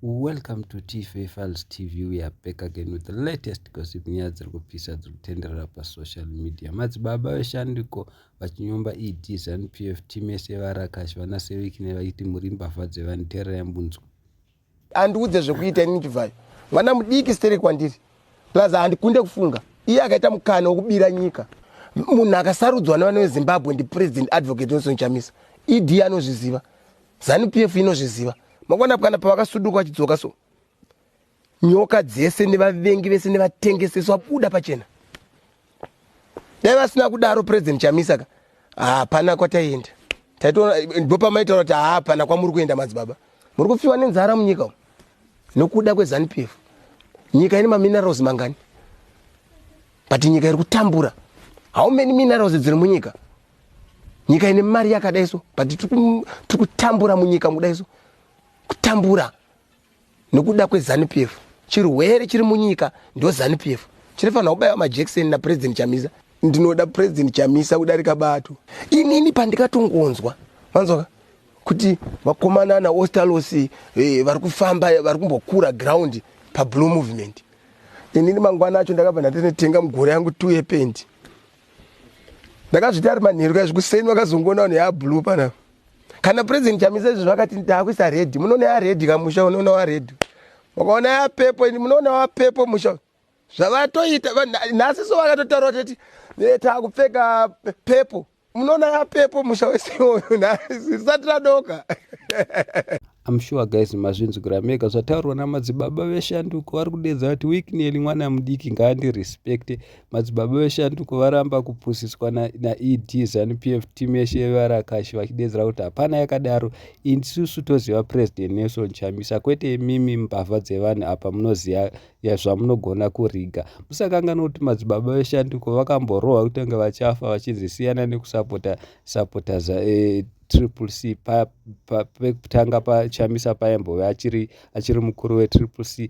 Welcome to T-Fair Files TV. We are back again with the latest gossip news dziri kupisa dziri kutenderera pasocial media. Madzibaba veshandiko vachinyomba ED ZANU-PF timu yese yavarakashi vanaSeWikine vaiti muri mbavha dzevanhu terera yambunzwa. Andiudze zvekuita inini chivhayo. Mwana mudiki stere kwandiri. Plaza handikunde kufunga. Iye akaita mukana wokubira nyika. Munhu akasarudzwa nevana veZimbabwe ndi President Advocate Nelson Chamisa. ED anozviziva. ZANU-PF inozviziva. Makwana kana pavakasuduka vachidzoka so. Nyoka dzese nevavengi vese nevatengesesi vabuda pachena. Dai vasina kudaro President Chamisa ka. Hapana kwataienda. Taitoona ndopa maitaura kuti hapana kwamuri kuenda madzibaba. Muri kufiwa nenzara munyika umu. Nokuda kweZANU-PF. Nyika ine minerals mangani. But nyika iri kutambura. How many minerals dziri munyika? Nyika ine mari yakadai so. But tukutambura munyika mudai so. Kutambura. Nokuda kweZANU-PF. Chirwere chiri munyika ndo ZANU-PF. Chirifanira kubaiwa majekiseni na President Chamisa. Ndinoda President Chamisa kudarika batu. Inini pandikatongonzwa. Manzoka kuti vakomana na Ostalosi vari kufamba vari kumbokura ground pa Blue Movement. Inini mangwana acho ndakabva ndatenga mugore yangu 2 yependi. Ndakazviti ari manheru kazvikuseni vakazongona ne blue pana. Kana President Chamisa zvakati ndakuisa red. Munoona ya red kamusha unoona wa red. Mukaona ya purple ini munoona wa purple musha. Zvavatoita nhasi so vakatotaura kuti takupfeka purple. Munoona ya purple musha wese uyu zvisatiradoka. I'm sure guys mazvinzwira mega zvataurwa namadzibaba veshanduko vari kudedza kuti Wicknell mwana mudiki ngaandi respect. Madzibaba veshanduko varamba kupusiswa naED ZANU-PF timu yeshe yevarakashi vachidedzera kuti hapana yakadaro isusu toziva President Nelson Chamisa kwete mimi mbavha dzevanhu apa munoziva zvamunogona kuriga. Musakanganwa kuti madzibaba veshanduko vakamborohwa kutanga vachafa vachizisiyana nekusapota Triple C pekutanga paChamisa paimbove achiri mukuru weTriple C.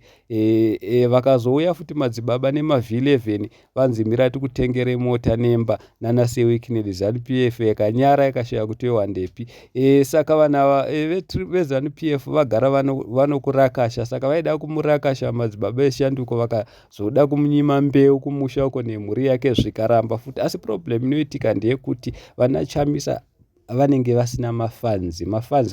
Vakazouya futi madzibaba nemavhi11 vanzi mirati kutengere mota nemba nanaSeWikine ZANU-PF yakanyara yakashaya kuti wandepi. Saka vana veZANU-PF vagara vanokurakasha. Saka vaida kumurakasha madzibaba eshanduko vakazoda kumunyima mbeu kumusha uko nemhuri yake zvikaramba futi. Asi problem inoitika ndeyekuti vana Chamisa vanenge vasina mafanzi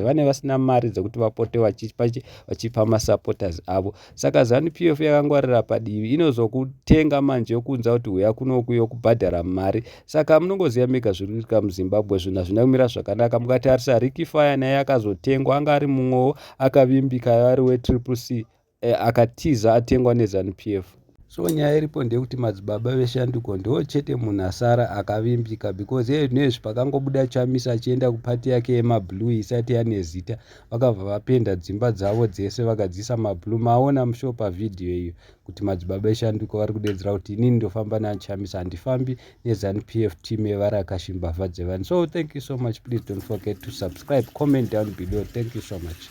vane vasina mari dzekuti vapote vachipa masupporters avo. Saka ZANU-PF yakangwarira padivi inozokutenga manje yokunza kuti uya kunoku yokubhadhara mari. Saka munongoziva mega zviri kuitika muZimbabwe zvinhu hazvina kumira zvakanaka. Mukatarisa Ricky Fire naye akazotengwa anga ari mumwewo akavimbika ari weTriple C akatiza atengwa neZANU-PF. So nyaya iripo ndeyekuti madzibaba veshanduko ndo chete munhu asara akavimbika because nezvi pakangobuda Chamisa achienda kupati yake yemablue isati yane zita vakabva vapenda dzimba dzavo dzese vakadziisa mablue. Maona musho pavhidhiyo iyo kuti madzibaba eshanduko vari kudedzera kuti inini ndofamba naChamisa handifambi neZANU-PF team yevarakashi mbavha dzevanhu. So thank you so much. Please don't forget to subscribe, comment down below. Thank you so much.